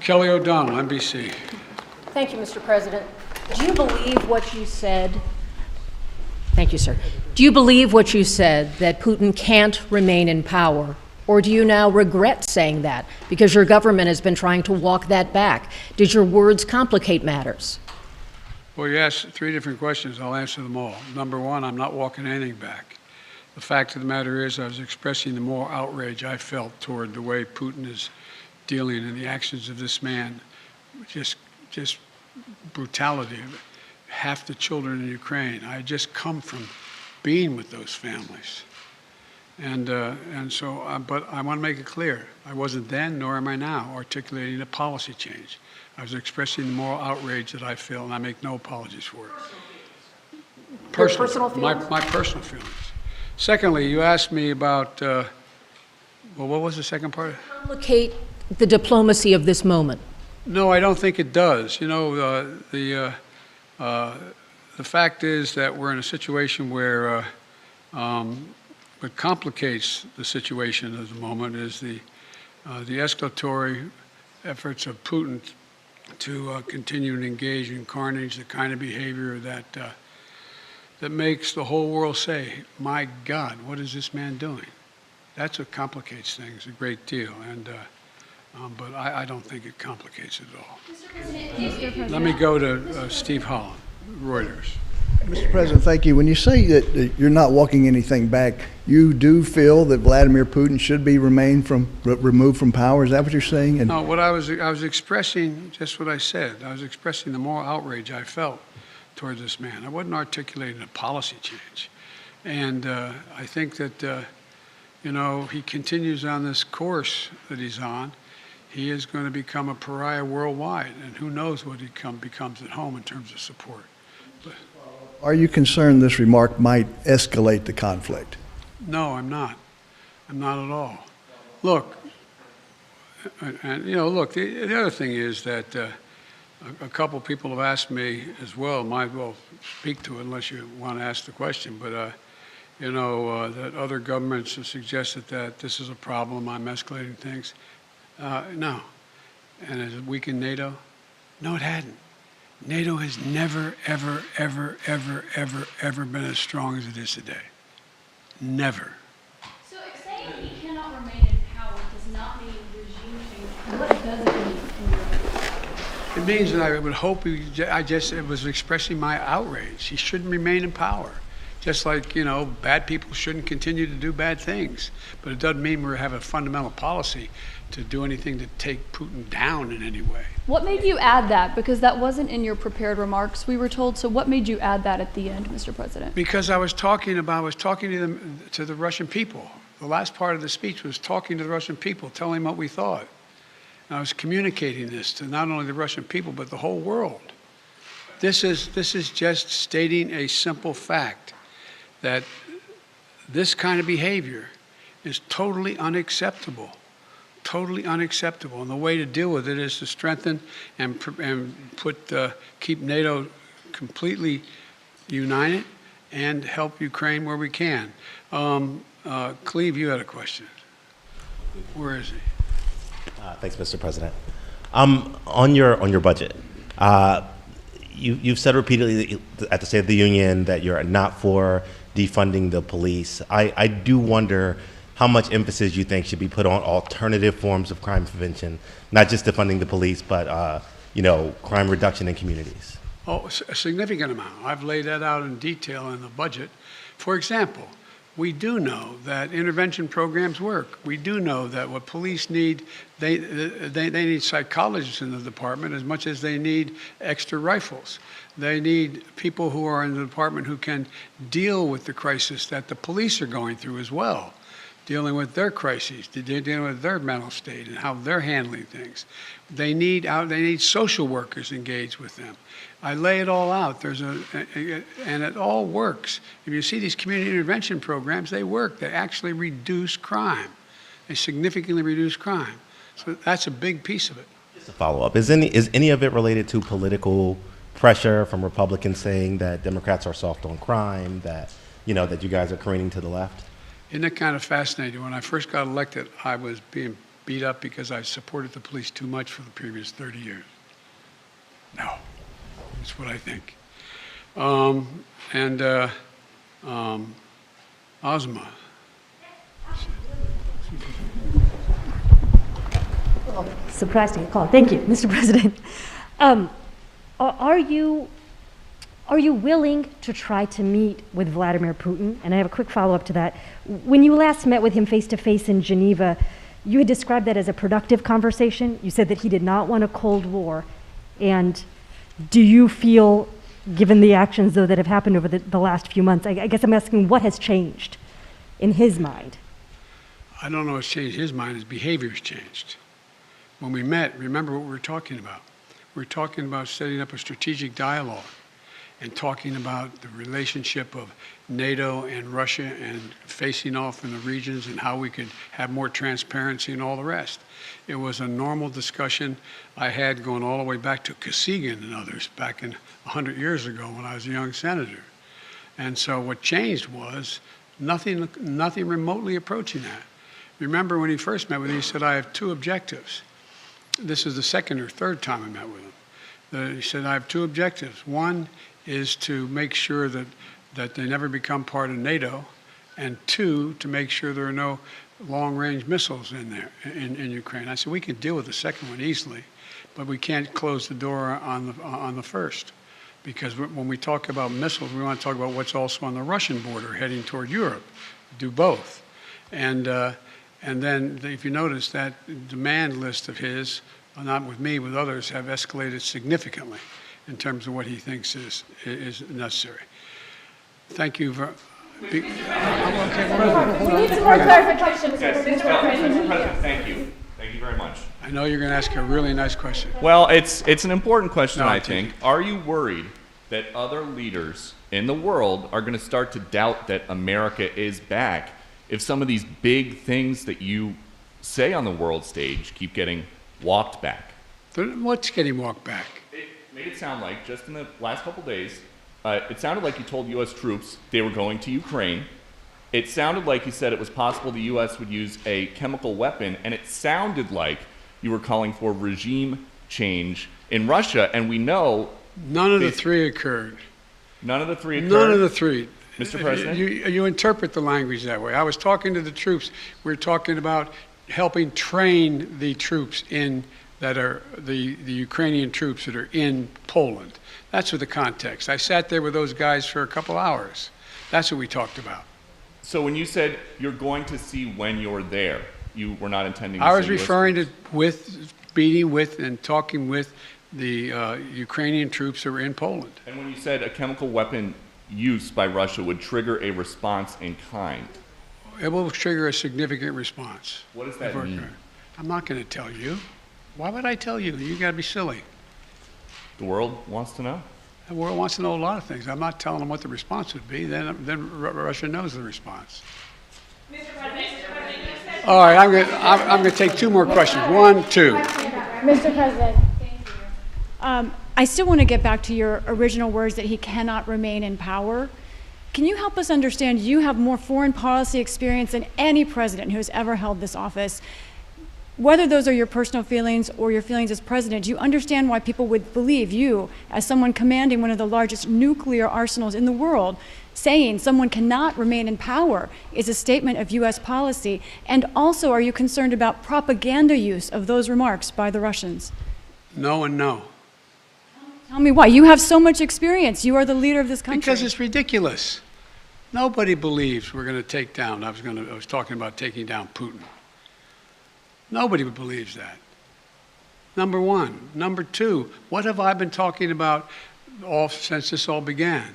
Kelly O'Donnell, NBC. Thank you, Mr. President. Do you believe what you said? Thank you, sir. Do you believe what you said, that Putin can't remain in power? Or do you now regret saying that because your government has been trying to walk that back? Did your words complicate matters? Well, you asked 3 different questions. I'll answer them all. Number 1, I'm not walking anything back. The fact of the matter is I was expressing the moral outrage I felt toward the way Putin is dealing in the actions of this man. Just brutality. Half the children in Ukraine. I had just come from being with those families. But I want to make it clear, I wasn't then, nor am I now, articulating a policy change. I was expressing the moral outrage that I feel, and I make no apologies for it. Personal feelings? My personal feelings. Secondly, you asked me about, well, what was the second part? Complicate the diplomacy of this moment. No, I don't think it does. You know, the fact is that we're in a situation where what complicates the situation at the moment is the escalatory efforts of Putin to continue to engage in carnage, the kind of behavior that that makes the whole world say, "My God, what is this man doing?" That's what complicates things a great deal, but I don't think it complicates it at all. Mr. President. Let me go to Steve Holland, Reuters. Mr. President, thank you. When you say that you're not walking anything back, you do feel that Vladimir Putin should be removed from power? Is that what you're saying? No, what I was expressing, just what I said. I was expressing the moral outrage I felt towards this man. I wasn't articulating a policy change. And I think that, you know, he continues on this course that he's on. He is going to become a pariah worldwide, and who knows what he becomes at home in terms of support. But, are you concerned this remark might escalate the conflict? no, I'm not. I'm not at all. Look, and you know, look, the other thing is that a couple people have asked me as well, might as well speak to it unless you want to ask the question, but you know, that other governments have suggested that this is a problem, I'm escalating things. No. And has it weakened NATO? No, it hadn't. NATO has never, ever, ever, ever, ever, ever been as strong as it is today. Never. So if saying he cannot remain in power does not mean regime change, what does it mean in your opinion? It means that I would hope it was expressing my outrage. He shouldn't remain in power. Just like, you know, bad people shouldn't continue to do bad things. But it doesn't mean we have a fundamental policy to do anything to take Putin down in any way. What made you add that? Because that wasn't in your prepared remarks, we were told. So what made you add that at the end, Mr. President? Because I was talking to the Russian people. The last part of the speech was talking to the Russian people, telling them what we thought. And I was communicating this to not only the Russian people, but the whole world. This is just stating a simple fact that this kind of behavior is totally unacceptable. Totally unacceptable. And the way to deal with it is to strengthen and keep NATO completely united and help Ukraine where we can. Cleve, you had a question. Where is he? Thanks, Mr. President. On your budget, you've said repeatedly at the State of the Union that you're not for defunding the police. I do wonder how much emphasis you think should be put on alternative forms of crime prevention, not just defunding the police, but you know, crime reduction in communities. Oh, a significant amount. I've laid that out in detail in the budget. For example, we do know that intervention programs work. We do know that what police need, they need psychologists in the department as much as they need extra rifles. They need people who are in the department who can deal with the crisis that the police are going through as well, dealing with their crises, dealing with their mental state and how they're handling things. They need social workers engaged with them. I lay it all out. And it all works. If you see these community intervention programs, they work. They actually reduce crime. They significantly reduce crime. So that's a big piece of it. Just a follow-up. Is any of it related to political pressure from Republicans saying that Democrats are soft on crime, that you guys are careening to the left? Isn't it kind of fascinating? When I first got elected, I was being beat up because I supported the police too much for the previous 30 years. No, that's what I think. Ozma. Surprised to get called. Thank you, Mr. President. Are you willing to try to meet with Vladimir Putin? And I have a quick follow-up to that. When you last met with him face-to-face in Geneva, you had described that as a productive conversation. You said that he did not want a Cold War. And do you feel, given the actions, though, that have happened over the last few months, I guess I'm asking what has changed in his mind? I don't know what's changed his mind. His behavior's changed. When we met, remember what we were talking about. We were talking about setting up a strategic dialogue and talking about the relationship of NATO and Russia and facing off in the regions and how we could have more transparency and all the rest. It was a normal discussion I had going all the way back to Kosygin and others back in 100 years ago when I was a young senator. And so what changed was nothing remotely approaching that. Remember when he first met with me, he said, I have two objectives. This is the second or third time I met with him. He said, I have two objectives. One is to make sure that they never become part of NATO, and two, to make sure there are no long-range missiles in there, in Ukraine. I said, we can deal with the second one easily, but we can't close the door on the first. Because when we talk about missiles, we want to talk about what's also on the Russian border heading toward Europe. Do both. And then, if you notice, that demand list of his, not with me, with others, have escalated significantly in terms of what he thinks is necessary. Thank you very We need some more clarification, Mr. President. Mr. President, thank you. Thank you very much. I know you're going to ask a really nice question. Well, it's an important question, No, I think. Are you worried that other leaders in the world are going to start to doubt that America is back if some of these big things that you say on the world stage keep getting walked back? What's getting walked back? It made it sound like, just in the last couple days, it sounded like you told U.S. troops they were going to Ukraine. It sounded like you said it was possible the U.S. would use a chemical weapon, and it sounded like you were calling for regime change in Russia, and we know... None of the three occurred. None of the three occurred? None of the three. Mr. President? You interpret the language that way. I was talking to the troops. We were talking about helping train the troops that are the Ukrainian troops that are in Poland. That's what the context. I sat there with those guys for a couple hours. That's what we talked about. So when you said you're going to see when you're there, you were not intending to I was say US referring troops? to meeting with and talking with the Ukrainian troops that were in Poland. And when you said a chemical weapon use by Russia would trigger a response in kind, It will trigger a significant response. what does that mean? I'm not going to tell you. Why would I tell you? You got to be silly. The world wants to know? The world wants to know a lot of things. I'm not telling them what the response would be. Then Russia knows the response. All right, I'm going to take two more questions. One, two. Mr. President. I still want to get back to your original words that he cannot remain in power. Can you help us understand, you have more foreign policy experience than any president who has ever held this office. Whether those are your personal feelings or your feelings as president, do you understand why people would believe you, as someone commanding one of the largest nuclear arsenals in the world, saying someone cannot remain in power is a statement of U.S. policy? And also, are you concerned about propaganda use of those remarks by the Russians? No and no. Tell me why. You have so much experience. You are the leader of this country. Because it's ridiculous. Nobody believes we're going to take down. I was talking about taking down Putin. Nobody believes that. Number one. Number two, what have I been talking about since this all began?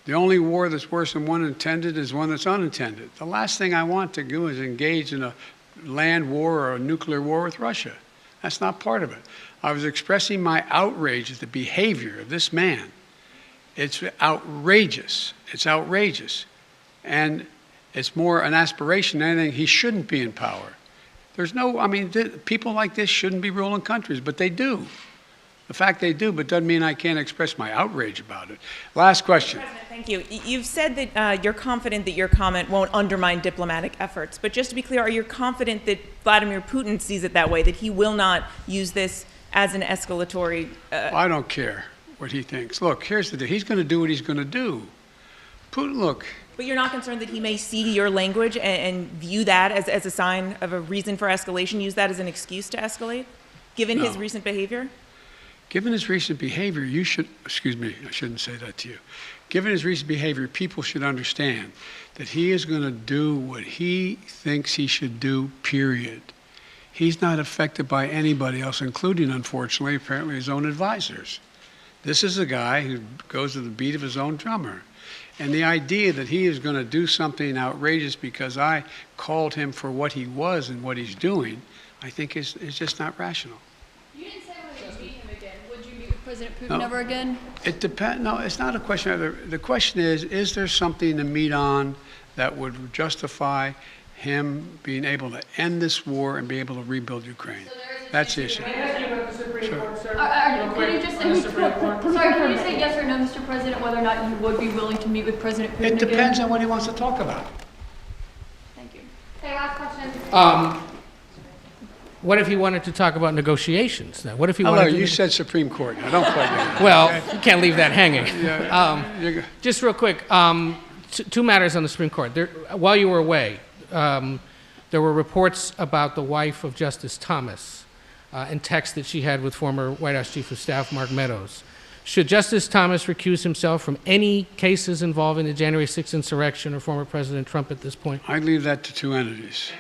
The only war that's worse than one intended is one that's unintended. The last thing I want to do is engage in a land war or a nuclear war with Russia. That's not part of it. I was expressing my outrage at the behavior of this man. It's outrageous. It's outrageous. And it's more an aspiration than anything. He shouldn't be in power. There's no, people like this shouldn't be ruling countries, but they do. The fact they do, but doesn't mean I can't express my outrage about it. Last question. President, thank you. You've said that you're confident that your comment won't undermine diplomatic efforts. But just to be clear, are you confident that Vladimir Putin sees it that way, that he will not use this as an escalatory? I don't care what he thinks. Look, here's the deal. He's going to do what he's going to do. Putin, look. But you're not concerned that he may see your language and view that as a sign of a reason for escalation, use that as an excuse to escalate, given his No. recent behavior? Given his recent behavior, you should, excuse me, I shouldn't say that to you. Given his recent behavior, people should understand that he is going to do what he thinks he should do, period. He's not affected by anybody else, including, unfortunately, apparently his own advisors. This is a guy who goes to the beat of his own drummer. And the idea that he is going to do something outrageous because I called him for what he was and what he's doing, I think is just not rational. You didn't say whether you'd meet him again. Would you meet with President Putin No. ever again? It depends. No, it's not a question of the question is there something to meet on that would justify him being able to end this war and be able to rebuild Ukraine? That's the issue. Can you just sorry, can you say yes or no, Mr. President, whether or not you would be willing to meet with President Putin It depends again? on what he wants to talk about. Thank you. Okay, last question. What if he wanted to talk about negotiations? Now, what if he Hello, wanted to? you said Supreme Court. Now, don't play that. Well, you can't leave that hanging. You're- Just real quick, two matters on the Supreme Court. While you were away, there were reports about the wife of Justice Thomas and texts that she had with former White House Chief of Staff Mark Meadows. Should Justice Thomas recuse himself from any cases involving the January 6th insurrection or former President Trump at this point? I'd leave that to two entities.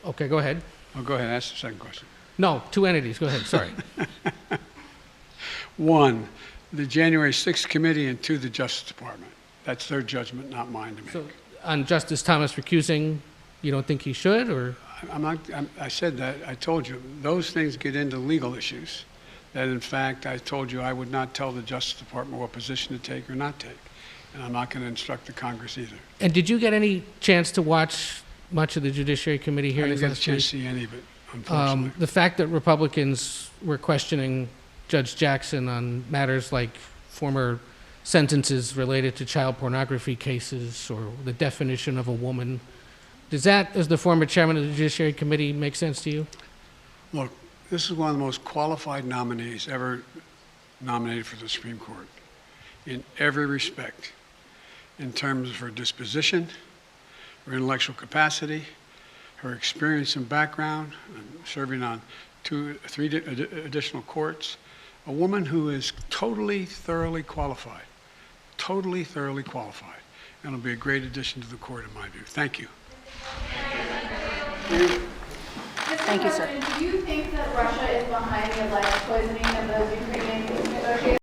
Okay, go ahead. Oh, go ahead. Ask the second question. No, two entities. Go ahead. Sorry. One, the January 6th committee, and two, the Justice Department. That's their judgment, not mine to make. So, on Justice Thomas recusing, you don't think he should, or? I said that. I told you those things get into legal issues. That in fact, I told you I would not tell the Justice Department what position to take or not take, and I'm not going to instruct the Congress either. And did you get any chance to watch much of the Judiciary Committee I hearings didn't get a last chance week? to see any of it, unfortunately. The fact that Republicans were questioning Judge Jackson on matters like former sentences related to child pornography cases or the definition of a woman, does that, as the former chairman of the Judiciary Committee, make sense to you? Look, this is one of the most qualified nominees ever nominated for the Supreme Court in every respect, in terms of her disposition, her intellectual capacity, her experience and background, serving on three additional courts, a woman who is totally, thoroughly qualified, and will be a great addition to the court in my view. Thank you. Thank you, sir. Do you think that Russia is behind the alleged poisoning of those Ukrainian